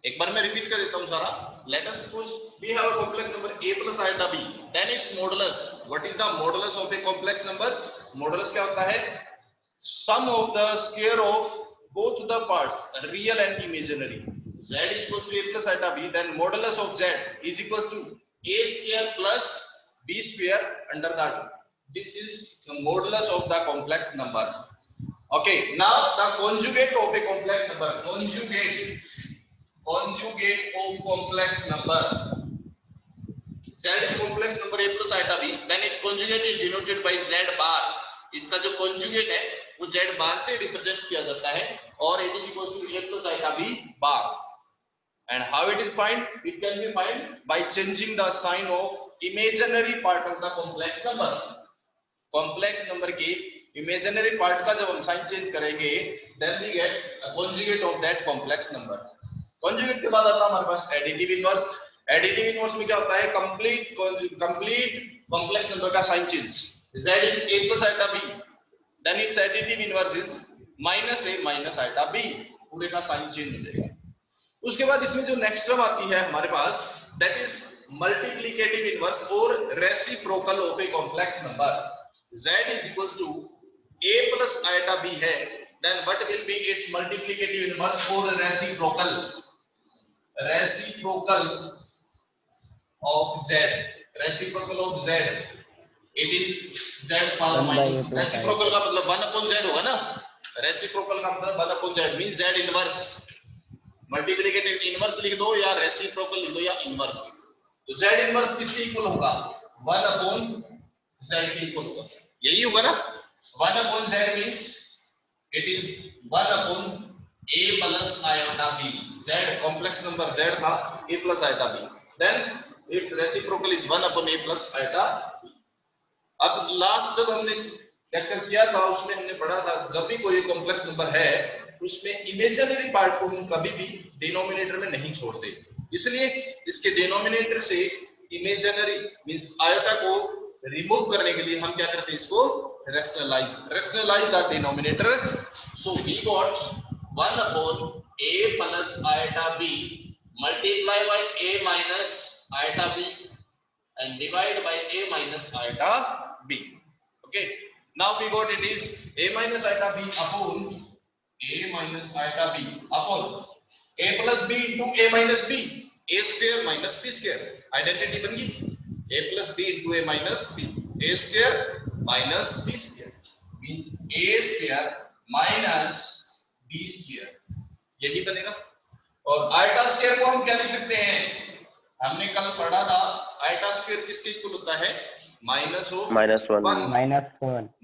एक बार मैं रिपीट कर देता हूं सारा। Let us suppose we have a complex number a plus iota b, then its modulus. What is the modulus of a complex number? Modulus क्या होता है? Sum of the square of both the parts, real and imaginary. Z is equals to a plus iota b, then modulus of Z is equals to a square plus b square under that. This is the modulus of the complex number. Okay, now the conjugate of a complex number. Conjugate of complex number. Z is complex number a plus iota b, then its conjugate is denoted by Z bar. इसका जो conjugate है वो Z bar से represent किया जाता है और it is equals to a plus iota b bar. And how it is find? It can be find by changing the sign of imaginary part of the complex number. Complex number की imaginary part का जब हम sign change करेंगे, then we get a conjugate of that complex number. Conjugate के बाद आता है हमारे पास additive inverse. Additive inverse में क्या होता है? complete complex number का sign change. Z is a plus iota b, then its additive inverse is minus a minus iota b. पूरे का sign change हो जाएगा। उसके बाद इसमें जो नेक्स्ट टर्म आती है हमारे पास, दैट इज मल्टीप्लिकेटिव इनवर्स और reciprocal of a complex number. Z is equals to a plus iota b है, then what will be its multiplicative inverse or reciprocal of Z. Reciprocal of Z, it is Z power minus. Reciprocal का मतलब 1 upon Z होगा ना, reciprocal का मतलब 1 upon Z means Z inverse. Multiplicative inverse लिख दो या रेसिप्रोकल लिख दो या इनवर्स लिख दो, तो Z इनवर्स किसके इक्वल होगा? 1 अपॉन Z के इक्वल होगा, यही होगा ना. 1 upon Z means it is 1 upon a plus iota b. Z complex number Z था a plus iota b, then it's reciprocal is 1 upon a plus iota b. अब last जब हमने lecture किया था उसमें हमने पढ़ा था जब भी कोई कॉम्प्लेक्स नंबर है उसमें इमेजिनरी पार्ट को हम कभी भी डिनोमिनेटर में नहीं छोड़ते, इसलिए इसके डिनोमिनेटर से इमेजिनरी मींस आयोटा को रिमूव करने के लिए हम क्या करते हैं? इसको rationalise the denominator. So we got 1 upon a plus iota b multiply by a minus iota b and divide by a minus iota b. Okay, now we got it is a minus iota b upon a minus iota b upon a plus b into a minus b, a square minus b square. Identity बन गई, a plus b into a minus b, a square minus b square means a square minus b square, यही बनेगा. और eta square को हम क्या लिख सकते हैं? हमने कल पढ़ा था आयटा स्क्वायर किसके इक्वल होता है? Minus one.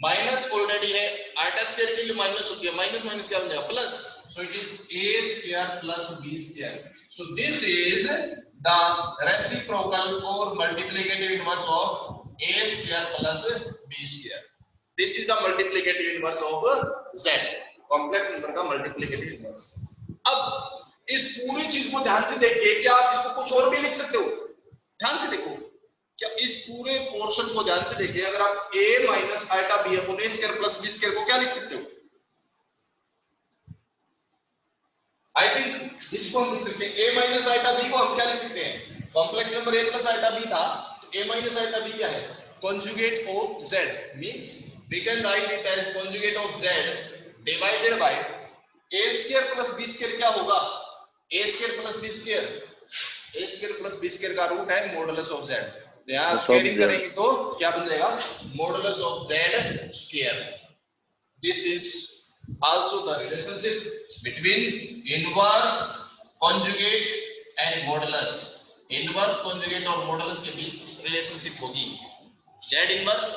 माइनस ऑलरेडी है, आयटा स्क्वायर के लिए माइनस होती है, माइनस माइनस क्या बन जाएगा? Plus. So it is a square plus b square. So this is the reciprocal और multiplicative inverse of a square plus b square. This is the multiplicative inverse of z, complex number का multiplicative inverse. अब इस पूरी चीज को ध्यान से देखिए, क्या आप इसको कुछ और भी लिख सकते हो? ध्यान से देखो, क्या इस पूरे पोर्शन को ध्यान से देखिए, अगर आप a minus eta b upon a square plus b square को क्या लिख सकते हो? आई थिंक इसको हम लिख सकते हैं a माइनस आयटा b को हम क्या लिख सकते हैं? Complex number a plus eta b था, तो a माइनस आयटा b क्या है? conjugate of z means we can write it as conjugate of z divided by a square plus b square. क्या होगा? a square plus b square, a square plus b square का root है modulus of z. यहाँ squaring करेंगे तो क्या बन जाएगा? Modulus of z square. This is also the relationship between inverse, conjugate and modulus. Inverse, conjugate और modulus के बीच रिलेशनशिप होगी. z inverse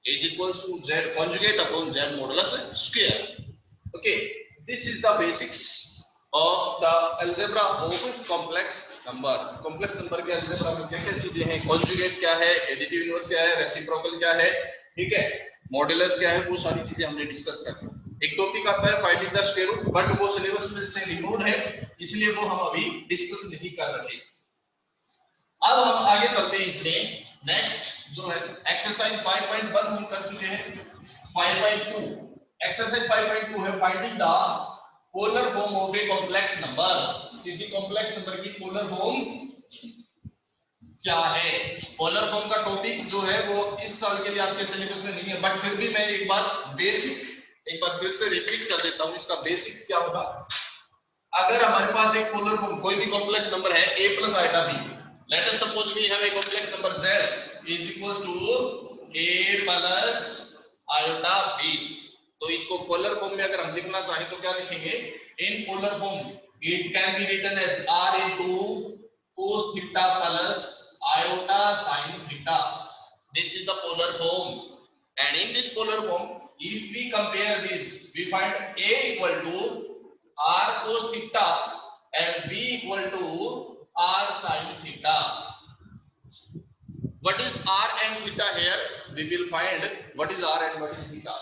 is equals to z conjugate upon z modulus square. Okay, this is the basics of the algebra of complex number. complex number के algebra में क्या-क्या चीजें हैं? conjugate क्या है, additive inverse क्या है, reciprocal क्या है, ठीक है, modulus क्या है, वो सारी चीजें हमने डिस्कस कर ली. एक टॉपिक आता है finding the square root, but वो सिलेबस में से रिमूव है, इसलिए वो हम अभी डिस्कस नहीं कर रहे. अब हम आगे चलते हैं इसमें. नेक्स्ट जो है एक्सरसाइज 5.1 हम कर चुके हैं. 5.2 एक्सरसाइज 5.2 है finding the polar form of a complex number. किसी कॉम्प्लेक्स नंबर की पोलर फॉर्म क्या है। पोलर फॉर्म का टॉपिक जो है वो इस साल के लिए आपके सिलेबस में नहीं है, बट फिर भी मैं एक बार फिर से रिपीट कर देता हूं। इसका बेसिक क्या होगा, अगर हमारे पास एक पोलर फॉर्म कोई भी कॉम्प्लेक्स नंबर है a plus iota b, let us suppose we have a complex number z is equals to a plus iota b, तो इसको पोलर फॉर्म में अगर हम लिखना चाहें तो क्या लिखेंगे, in polar form it can be written as r into cos theta plus iota sin theta. This is the polar form, and in this polar form if we compare this we find a equal to r cos theta and b equal to r sin theta. What is r and theta here? We will find what is r and what is theta.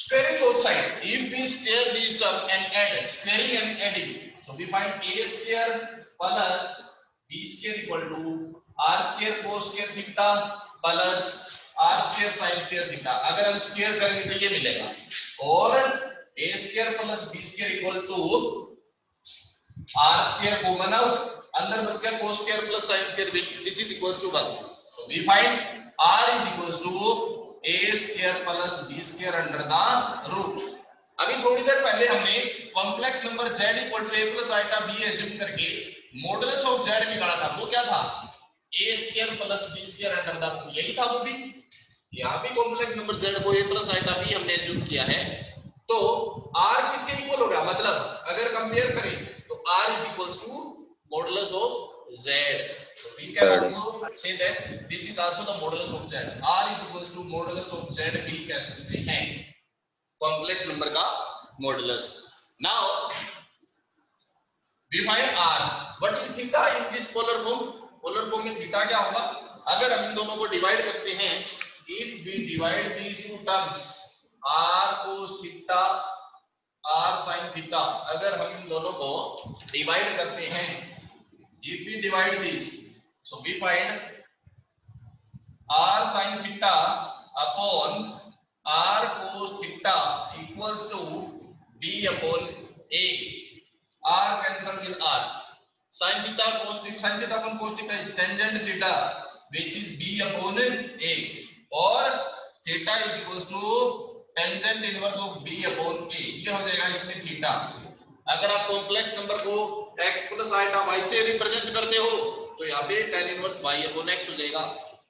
Squaring both sides, if we square these term and add, squaring and adding, so we find a square plus b square equal to r square cos square theta plus r square sin square theta. अगर हम square करेंगे तो ये मिलेगा, और a square plus b square equal to r square common out, अंदर बच गया cos square plus sin square which is equals to 1. So we find r is equals to a square plus b square under the root. अभी थोड़ी देर पहले हमने complex number z equal to a plus iota b assume करके modulus of z निकाला था, वो क्या था, a square plus b square under the root, यही था वो भी। यहाँ भी कॉम्प्लेक्स नंबर z को a प्लस आइटा b हमने एज्यूम किया है, तो r किसके इक्वल हो गया, मतलब अगर कंपेयर करें तो r is equals to modulus of z. So we can also say that this is also the modulus of z. r is equals to modulus of z भी कह सकते हैं, कॉम्प्लेक्स नंबर का modulus. Now we find r. What is theta in this polar form? Polar form में theta क्या होगा, अगर हम इन दोनों को डिवाइड करते हैं, if we divide these two terms r cos theta r sin theta, अगर हम इन दोनों को डिवाइड करते हैं, if we divide this, so we find r sin theta upon r cos theta equals to b upon a. r cancel with r. Sin theta cos theta, sin theta upon cos theta is tangent theta, which is b upon a, or theta is equals to tangent inverse of b upon a. ये हो जाएगा इसमें theta. अगर आप complex number को x plus iota y से represent करते हो तो यहाँ पे tan inverse y upon x हो जाएगा.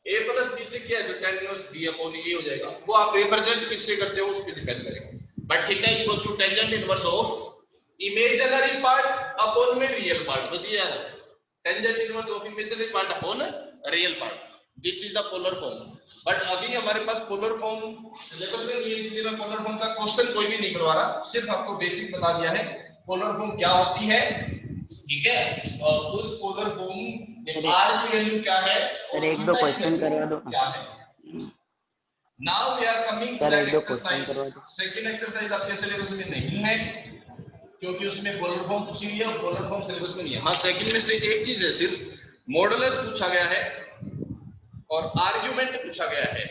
a प्लस b से किया तो tan inverse b upon a हो जाएगा. वो आप रिप्रेजेंट किससे करते हो उस पे डिपेंड करेगा. But theta is equals to tangent inverse of imaginary part upon में रियल पार्ट, बस ये याद रखो, tangent inverse of imaginary part upon real part. This is the polar form. But अभी हमारे पास पोलर फॉर्म सिलेबस में नहीं है, इसलिए मैं पोलर फॉर्म का क्वेश्चन कोई भी नहीं करवा रहा, सिर्फ आपको बेसिक बता दिया है पोलर फॉर्म क्या होती है, ठीक है, और उस पोलर फॉर्म में r की वैल्यू क्या है और एक दो क्वेश्चन करवा दो क्या है. Now we are coming to that exercise. Second exercise आपके सिलेबस में नहीं है क्योंकि उसमें पोलर फॉर्म पूछी हुई है और पोलर फॉर्म सिलेबस में नहीं है. हाँ, सेकंड में से एक चीज है, सिर्फ मॉडुलस पूछा गया है और आर्गुमेंट पूछा गया है.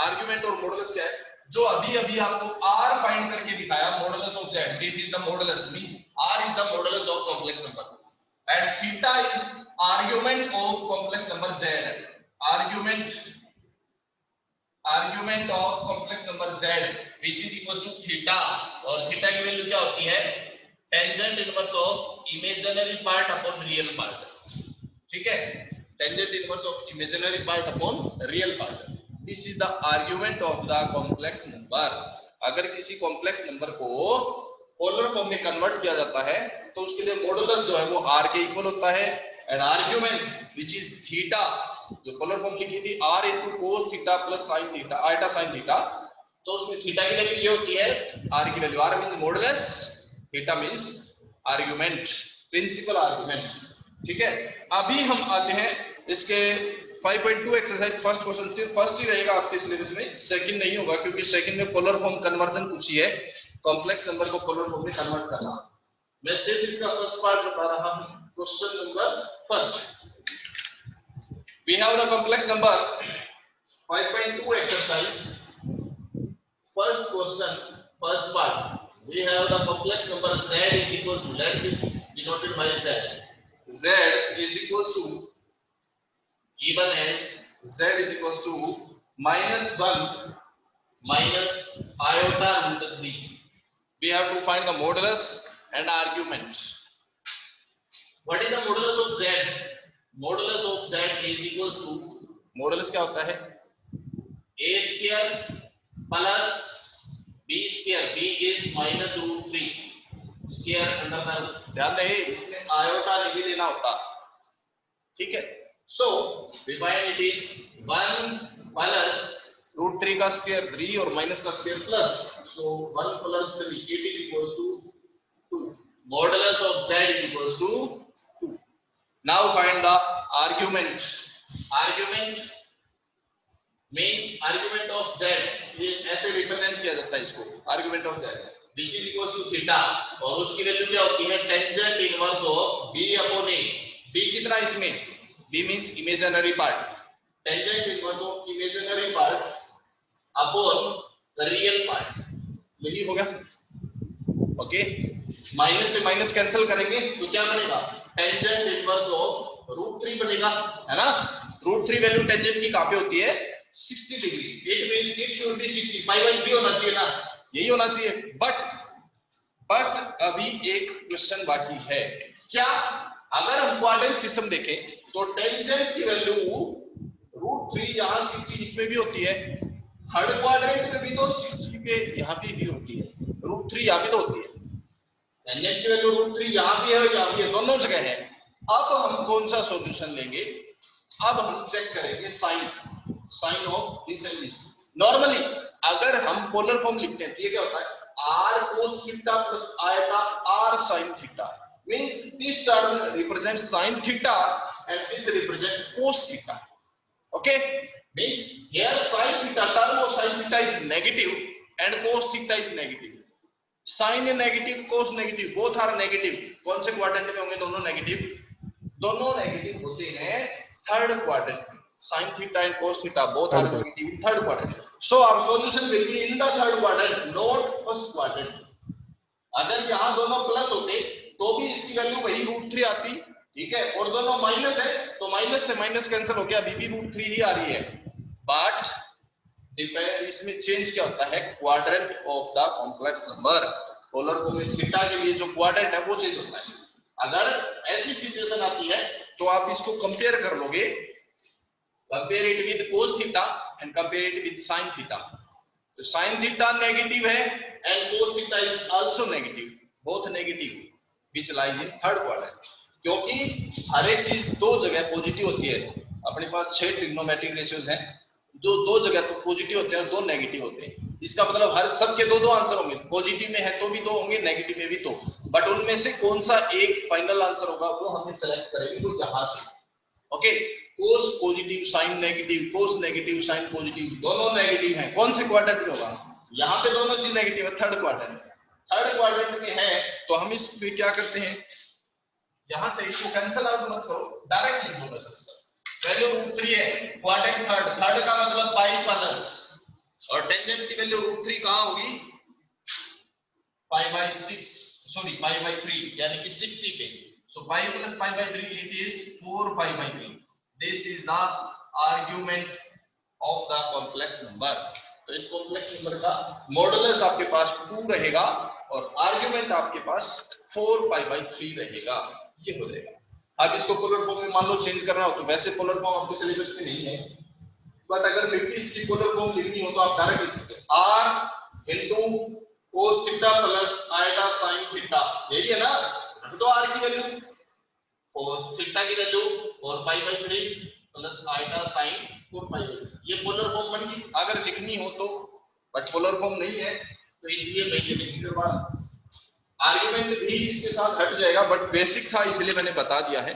आर्गुमेंट और मॉडुलस क्या है, जो अभी अभी आपको r फाइंड करके दिखाया, modulus of z. This is the modulus, means r is the modulus of complex number and theta is argument of complex number z. Argument of complex number z which is equals to theta, और theta की value क्या होती है, tangent inverse of imaginary part upon real part. ठीक है, tangent inverse of imaginary part upon real part. This is the argument of the complex number. अगर किसी complex number को पोलर फॉर्म में कन्वर्ट किया जाता है तो उसके लिए मॉडुलस जो है वो r के इक्वल होता है, and argument which is theta, जो पोलर फॉर्म लिखी थी r into cos theta plus sin theta iota sin theta, तो उसमें थीटा की वैल्यू ये होती है r की value. r means modulus, theta means argument, principal argument. ठीक है, अभी हम आते हैं इसके 5.2 एक्सरसाइज. फर्स्ट क्वेश्चन सिर्फ फर्स्ट ही रहेगा आपके सिलेबस में, सेकंड नहीं होगा क्योंकि सेकंड में पोलर फॉर्म कन्वर्जन पूछी है, कॉम्प्लेक्स नंबर को पोलर फॉर्म में कन्वर्ट करना. मैं सिर्फ इसका फर्स्ट पार्ट बता रहा हूं. Question number first, we have the complex number 5.2 exercise. First question, first part, We have the complex number z is equals to, let this denoted by z. Z is equals to, given as z is equals to -1 minus iota root 3. We have to find the modulus and argument. What is the modulus of z? Modulus of z is equals to, modulus क्या होता है? a square plus b square. B is minus root 3 square under the root. ध्यान रहे इसमें iota नहीं लेना होता, ठीक है? So we find it is 1 plus root 3 का square 3 और minus का square plus. So 1 plus 3, it is equals to 2. Modulus of z is equals to 2. Now find the argument. Argument means argument of z, ये ऐसे represent किया जाता है इसको, argument of z which is equals to theta, और उसकी value क्या होती है? Tangent inverse of b upon a. b कितना इसमें? b means imaginary part, tangent inverse of imaginary part upon the real part. यही हो गया, ओके? माइनस से माइनस कैंसिल करेंगे तो क्या बनेगा? टेंजेंट इनवर्स ऑफ रूट 3 बनेगा, है ना? रूट 3 वैल्यू टेंजेंट की कहां पे होती है? 60 degree. It means it should be 60. Pi by 3 होना चाहिए ना, यही होना चाहिए. बट अभी एक क्वेश्चन बाकी है. क्या? अगर हम क्वाड्रेंट सिस्टम देखें तो टेंजेंट की वैल्यू रूट 3 यहां 60 इसमें भी होती है, थर्ड क्वाड्रेंट में भी तो 60 के यहां भी होती है, रूट 3 यहां भी तो होती है. टेंजेंट की वैल्यू रूट 3 यहां भी है और यहां भी है, दोनों जगह है. अब हम कौन सा सॉल्यूशन लेंगे? अब हम चेक करेंगे sign of this and this. Normally अगर हम पोलर फॉर्म लिखते हैं तो ये क्या होता है? r cos theta plus iota r sin theta means this term represents sin theta and this represents cos theta. Okay, means here sin theta, term of sin theta is negative and cos theta is negative. sin negative, cos negative, both are negative. कौन से quadrant में होंगे? दोनों negative. दोनों negative होते हैं third quadrant में. sin theta and cos theta both are negative in third quadrant. So our solution will be in the third quadrant, not first quadrant. अगर यहाँ दोनों प्लस होते तो भी इसकी वैल्यू वही रूट 3 आती, ठीक है? और दोनों माइनस है तो माइनस से माइनस कैंसिल हो गया, अभी भी रूट 3 ही आ रही है. बट इसमें चेंज क्या होता है? Quadrant of the complex number. Polar form में थीटा के लिए जो क्वाड्रेंट है वो चेंज होता है. अगर ऐसी सिचुएशन आती है तो आप इसको कंपेयर कर लोगे, compare it with cos theta and compare it with sin theta. तो sin theta नेगेटिव है and cos theta is also negative, both negative, which lies in third quadrant. क्योंकि हर एक चीज दो जगह पॉजिटिव होती है. अपने पास 6 ट्रिग्नोमेट्रिक रेशियोज हैं, जो दो जगह तो पॉजिटिव होते हैं और 2 नेगेटिव होते हैं. इसका मतलब हर सबके दो आंसर होंगे. पॉजिटिव में है तो भी 2 होंगे, नेगेटिव में भी 2. बट उनमें से कौन सा एक फाइनल आंसर होगा वो हमें सेलेक्ट करेंगे तो यहां से. Okay, cos positive sin negative, cos negative sin positive, दोनों नेगेटिव हैं. कौन से क्वाड्रेंट में होगा? यहाँ पे दोनों चीज नेगेटिव है, थर्ड क्वाड्रेंट. थर्ड क्वाड्रेंट में है तो हम इस पे क्या करते हैं? यहाँ से इसको कैंसिल आउट मत करो, डायरेक्ट लिख दो. सिस्टम वैल्यू रूट 3 है, क्वाड्रेंट थर्ड, थर्ड का मतलब पाई प्लस, और टेंजेंट की वैल्यू रूट 3 कहाँ होगी? Pi by 6, sorry pi by 3 यानी कि 60 पे. So pi plus pi by 3 it is 4 pi by 3. This is the argument of the complex number. तो इस complex number का मॉडुलस आपके पास 2 रहेगा और आर्गुमेंट आपके पास 4 pi by 3 रहेगा. ये हो जाएगा. अब इसको पोलर फॉर्म में मान लो चेंज करना हो तो वैसे पोलर फॉर्म आपके सिलेबस में नहीं है, बट अगर 50 की पोलर फॉर्म लिखनी हो तो आप डायरेक्ट लिख सकते हैं. r into cos theta plus iota sin theta. यही है ना? तो r की वैल्यू cos थीटा की value 4 pi by 3 plus iota sin 4 pi by 3. ये पोलर फॉर्म बन गई अगर लिखनी हो तो, बट पोलर फॉर्म नहीं है तो इसलिए मैं ये लिख दूंगा. आर्गुमेंट भी इसके साथ हट जाएगा, बट बेसिक था इसलिए मैंने बता दिया है.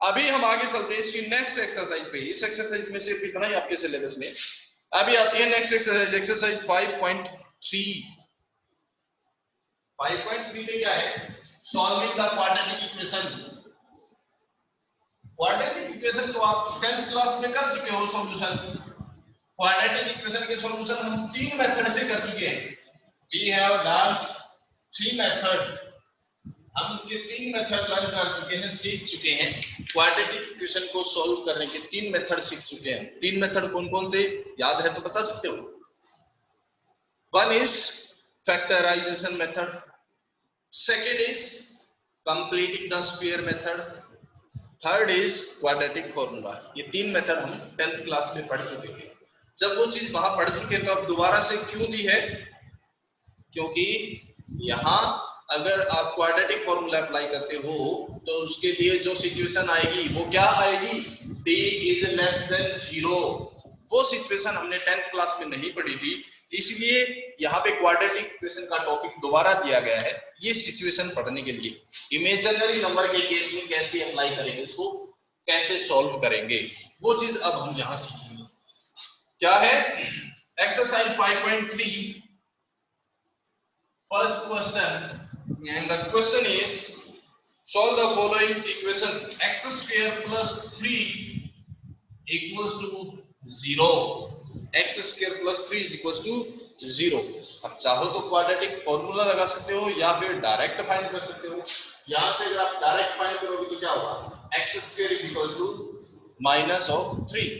अभी हम आगे चलते हैं इसकी नेक्स्ट एक्सरसाइज पे. इस एक्सरसाइज में सिर्फ इतना ही आपके सिलेबस में. अभी आती है नेक्स्ट एक्सरसाइज, एक्सरसाइज 5.3. 5.3 में क्या है? Solving the quadratic equation. Quadratic equation तो आप 10th क्लास में कर चुके हो सॉल्यूशन. क्वाड्रेटिक इक्वेशन के सॉल्यूशन हम 3 मेथड से कर चुके हैं. वी हैव डन 3 मेथड, हम इसके 3 मेथड लर्न कर चुके हैं, सीख चुके हैं। क्वाड्रेटिक इक्वेशन को सॉल्व करने के 3 मेथड सीख चुके हैं। 3 मेथड कौन कौन से याद है तो बता सकते हो? One is factorization method, second is completing the square method, third is quadratic formula. ये 3 मेथड हम 10th क्लास में पढ़ चुके हैं। जब वो चीज वहां पढ़ चुके हैं तो अब दोबारा से क्यों दी है? क्योंकि यहाँ अगर आप क्वाड्रेटिक फॉर्मूला अप्लाई करते हो तो उसके लिए जो सिचुएशन आएगी वो क्या आएगी? t is less than 0। वो सिचुएशन हमने 10th क्लास में नहीं पढ़ी थी, इसलिए यहाँ पे क्वाड्रेटिक इक्वेशन का टॉपिक दोबारा दिया गया है ये सिचुएशन पढ़ने के लिए। इमेजिनरी नंबर के केस में कैसे अप्लाई करेंगे, इसको कैसे सॉल्व करेंगे, वो चीज अब हम यहाँ सीखेंगे। क्या है? Exercise 5.3 first question, and the question is solve the following equation: x square plus 3 equals to 0। x square plus 3 is equals to 0। अब चाहो तो क्वाड्रेटिक फॉर्मूला लगा सकते हो या फिर डायरेक्ट फाइंड कर सकते हो। यहां से अगर आप डायरेक्ट फाइंड करोगे तो क्या होगा? x square is equals to minus of 3,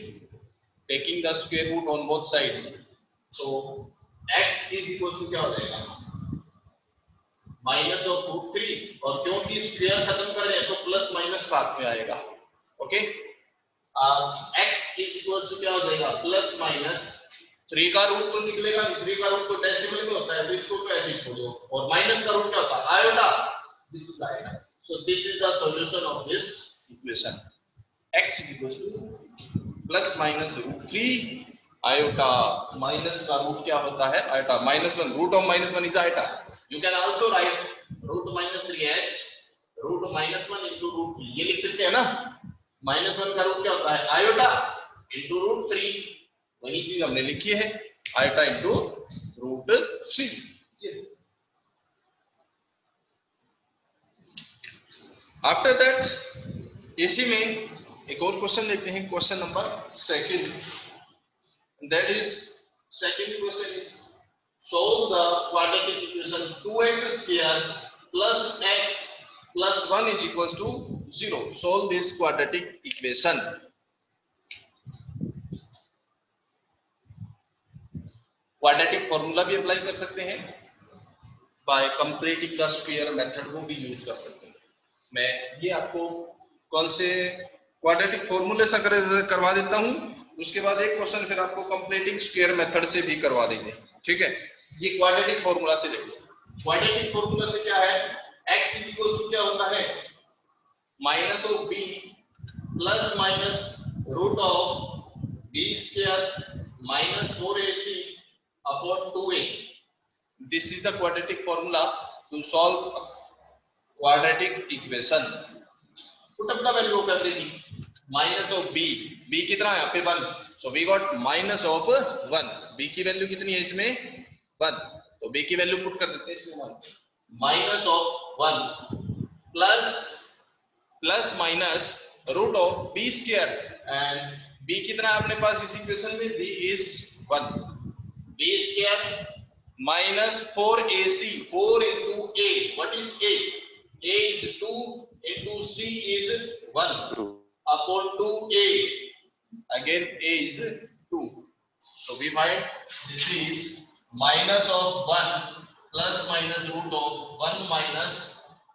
taking the square root on both sides, so x is equals to क्या हो जाएगा? माइनस ऑफ रूट 3, और क्योंकि स्क्वायर खत्म कर रहे हैं तो प्लस माइनस साथ में आएगा। Okay, x is equal to क्या हो जाएगा? प्लस माइनस 3 का रूट तो निकलेगा नहीं, 3 का रूट तो डेसिमल में होता है, तो इसको तो ऐसे ही छोड़ो। और माइनस का रूट क्या होता है? Iota. This is iota. So this is the solution of this equation. x is equal to plus minus root 3 iota. Minus का रूट क्या होता है? Iota. -1, root of -1 is iota. You can also write root minus 3x root minus 1 into root 3, ये लिख सकते हैं ना। -1 का रूट क्या होता है? आयोटा into root 3, वही चीज हमने लिखी है, iota into root 3। After that इसी में एक और क्वेश्चन देखते हैं, question number 2। That is second question is solve the quadratic equation 2x square plus x plus 1 is equals to 0। solve this quadratic equation। Quadratic formula भी apply कर सकते हैं, bye completing the square method को भी use कर सकते हैं। मैं ये आपको कौन से क्वाड्रेटिक फॉर्मूले से करवा देता हूं, उसके बाद एक क्वेश्चन फिर आपको कंप्लीटिंग स्क्वायर मेथड से भी करवा देंगे। ठीक है, ये क्वाड्रेटिक फॉर्मूला से देखो। क्वाड्रेटिक फॉर्मूला से क्या है? x इक्वल्स टू क्या होता है? Minus of b plus minus root of b square minus 4ac upon 2a। This is the quadratic formula to solve quadratic equation. Put up the value of everything. Minus of b, b कितना है यहाँ पे? 1, so we got minus of 1। b की value कितनी है इसमें? 1, तो b की वैल्यू पुट कर देते हैं इसमें 1। Minus of 1 plus minus root of b square, and b कितना है अपने पास इस इक्वेशन में? b is 1। b square minus 4ac, 4 into a, what is a? a is 2 into c is 1 upon 2a, again a is 2, so we find this is minus of 1 plus minus root of 1 minus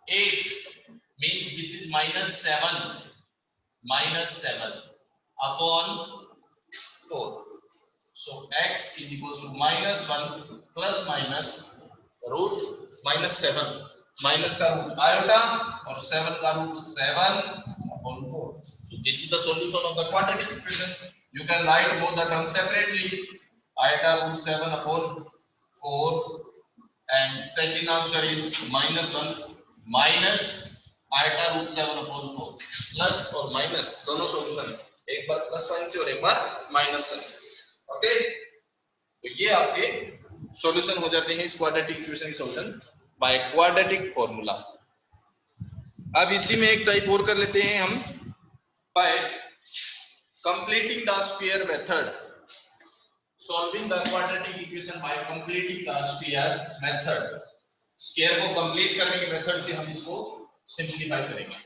8, means this is minus 7 upon 4. So x is equals to -1 plus minus root -7, minus का root iota और 7 का root 7 upon 4. So this is the solution of the quadratic equation. You can write both the terms separately. Iota root 7 upon 4, and second answer is -1 minus iota root 7 upon 4, plus और minus दोनों solution, एक बार plus sign से और एक बार minus sign से। Okay, तो ये आपके सॉल्यूशन हो जाते हैं इस क्वाड्रेटिक इक्वेशन के सॉल्यूशन बाय क्वाड्रेटिक फॉर्मूला। अब इसी में एक टाइप और कर लेते हैं हम, bye completing the square method. Solving the quadratic equation by completing the sphere method. Square को कंप्लीट करने के मेथड से हम इसको सिंप्लीफाई करेंगे।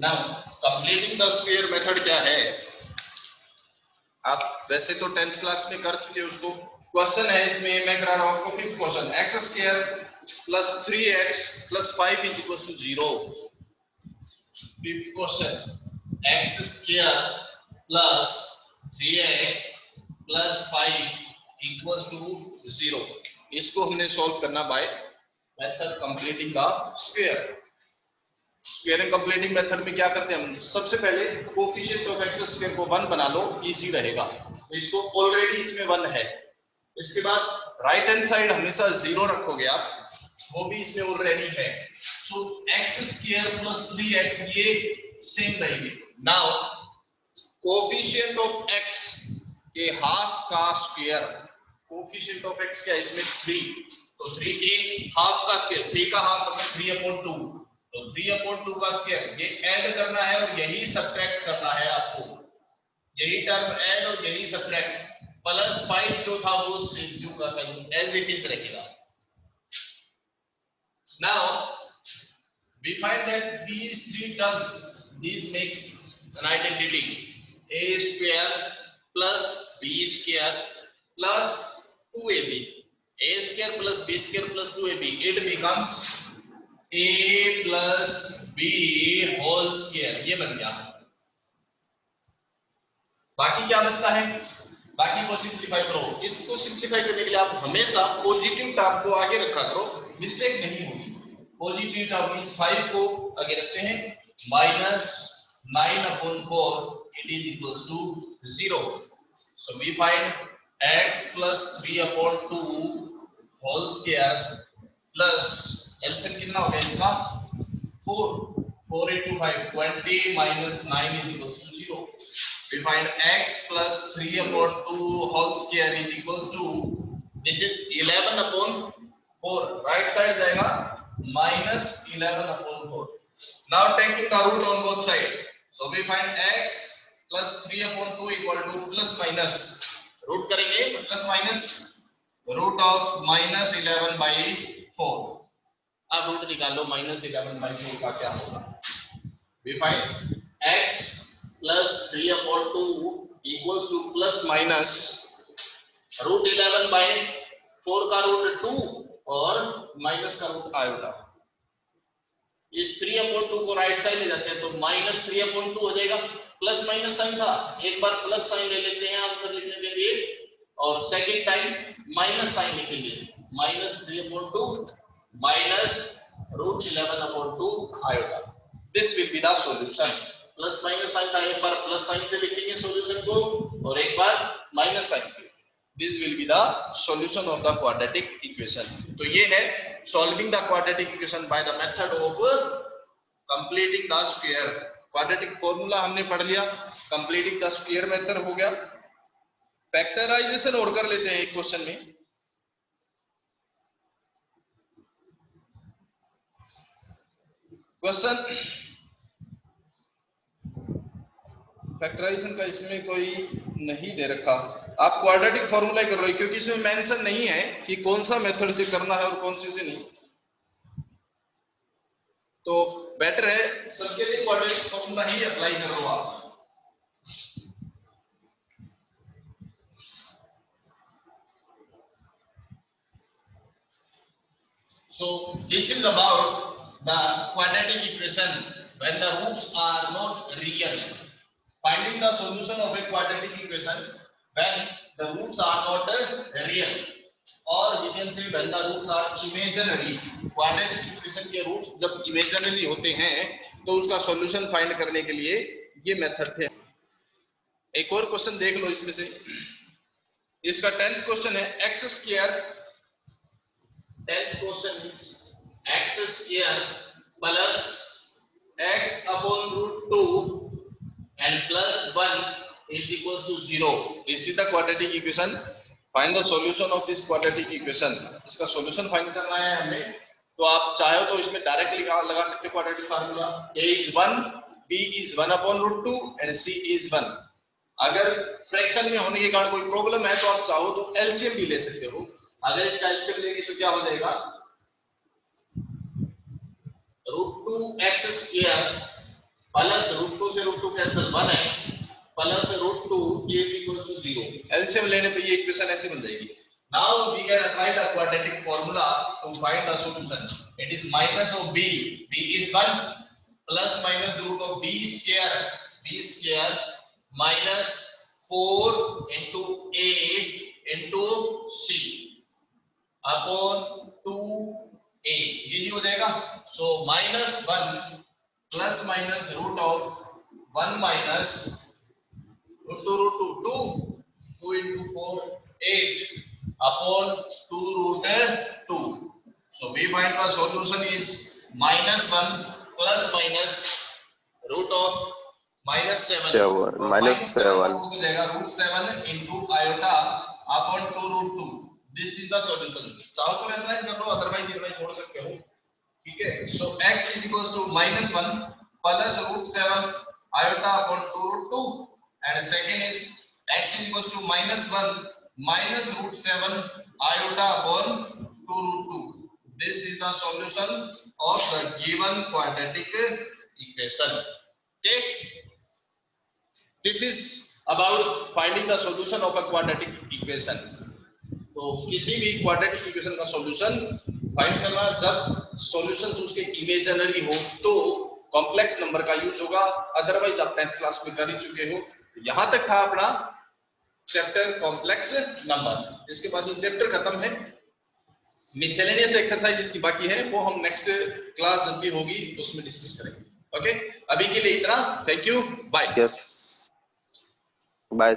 Now completing the square method क्या है? आप वैसे तो 10th क्लास में कर चुके हो उसको। क्वेश्चन है इसमें, मैं करा रहा हूं आपको fifth question, x square plus 3x plus 5 is equal to 0। Fifth question, x square plus 3x plus 5 equal to 0। इसको हमने सॉल्व करना by method completing the square. Squaring completing method में क्या करते हैं हम? सबसे पहले कोफिशिएंट ऑफ एक्स स्क्वायर को 1 बना लो, इजी रहेगा। तो इसको ऑलरेडी इसमें 1 है। इसके बाद राइट हैंड साइड हमेशा 0 रखोगे आप, वो भी इसमें ऑलरेडी है। सो एक्स स्क्वायर प्लस 3x ये सेम रहेंगे। नाउ कोफिशिएंट ऑफ एक्स के हाफ का स्क्वायर, कोफिशिएंट ऑफ एक्स क्या है इसमें? 3, तो 3 के हाफ का स्क्वायर, 3 का हाफ मतलब 3/2, तो 3/2 का स्क्वायर ये ऐड करना है और यही सब्ट्रैक्ट करना है आपको। यही टर्म ऐड और यही सब्ट्रैक्ट, प्लस 5 जो था वो सेम जो का एज इट इज रहेगा। Now we find that these three terms, these makes an identity, a square plus b square plus 2ab, a square plus b square plus 2ab, it becomes a plus b whole square, ये बन गया। बाकी क्या बचता है? बाकी को simplify करो। इसको सिंप्लीफाई करने के लिए आप हमेशा पॉजिटिव टर्म को आगे रखा करो, मिस्टेक नहीं होगी। पॉजिटिव टर्म मींस 5 को आगे रखते हैं, minus 9/4 it is equals to 0। So we find x plus 3/2 whole square plus LCM कितना हो गया इसका? 4, 4 into 5 20 minus 9 is equals to 0. We find x plus 3/2 whole square is equals to, this is 11/4, right side जाएगा minus 11/4. Now taking the root on both side, so we find x plus 3/2 equal to plus minus, root करेंगे plus minus root of minus 11/4। अब root निकालो -11/4 का क्या होगा? We find x plus 3/2 equals to plus minus root 11/4 का root 2 और minus का root iota. इस 3/2 को राइट साइड ले जाते हैं तो -3/2 हो जाएगा। प्लस माइनस साइन था, एक बार प्लस साइन ले लेते हैं आंसर लिखने के लिए, और सेकंड टाइम माइनस साइन लिखेंगे। -3/2 minus root 11/2 iota. This will be the solution. Plus minus sign था, एक बार प्लस साइन से लिखेंगे सॉल्यूशन को और एक बार माइनस साइन से। This will be the solution of the quadratic equation. तो ये है solving the quadratic equation by the method of completing the square. Quadratic formula हमने पढ़ लिया, completing the square method हो गया। फैक्टराइजेशन और कर लेते हैं एक क्वेश्चन में। क्वेश्चन फैक्टराइजेशन का इसमें कोई नहीं दे रखा, आप क्वाड्रेटिक फॉर्मूला कर रहे हो क्योंकि इसमें मेंशन नहीं है कि कौन सा मेथड से करना है और कौन से नहीं, तो बेटर है सबके लिए क्वाड्रेटिक फॉर्मूला ही अप्लाई कर लो आप। So this is about the quadratic equation when the roots are not real. Finding the solution of a quadratic equation when the roots are not real, or we can say when the roots are imaginary. Quadratic equation के roots जब imaginary होते हैं तो उसका solution find करने के लिए ये method थे। एक और क्वेश्चन देख लो इसमें से, इसका 10th क्वेश्चन है x square, 10th question is x square plus x upon root 2 and plus 1 is equals to 0. This is the quadratic equation. Find the solution of this quadratic equation. इसका solution find करना है हमें। तो आप चाहे तो इसमें डायरेक्टली लगा सकते हो quadratic formula, a is 1, b is 1/√2 and c is 1। अगर फ्रैक्शन में होने के कारण कोई प्रॉब्लम है तो आप चाहो तो एलसीएम भी ले सकते हो। अगर इसका एलसीएम लेंगे तो क्या हो जाएगा, √2x² प्लस √2 से √2 cancel 1x plus √2 is equals to 0। LCM लेने पे ये इक्वेशन ऐसे बन जाएगी। Now we can apply the quadratic formula to find the solution. It is minus of b, b is 1 plus minus root of b square minus 4 into 8 into c upon 2a, ये हो जाएगा। So -1 plus minus root of 1 minus √2 2 into 4 8 upon 2√2। so we find the solution is -1 plus minus root of -7 हो जाएगा √7 into iota upon 2√2। this is the solution। चाहो तो rationalise कर लो, otherwise ये छोड़ सकते हो, ठीक है। so x is equals to -1 plus √7 iota upon 2√2 and second is x is equals to -1 minus √7 iota upon 2√2। this is the solution of the given quadratic equation। okay, this is about finding the solution of a quadratic equation। तो किसी भी quadratic equation का solution find करना जब solution उसके imaginary हो तो complex number का यूज होगा, अदरवाइज आप 10th क्लास में कर ही चुके हो। यहां तक था अपना चैप्टर कॉम्प्लेक्स नंबर। इसके बाद ये चैप्टर खत्म है। मिसलेनियस एक्सरसाइज इसकी बाकी है, वो हम नेक्स्ट क्लास जब भी होगी उसमें डिस्कस करेंगे। ओके, अभी के लिए इतना। Thank you, bye. बाय।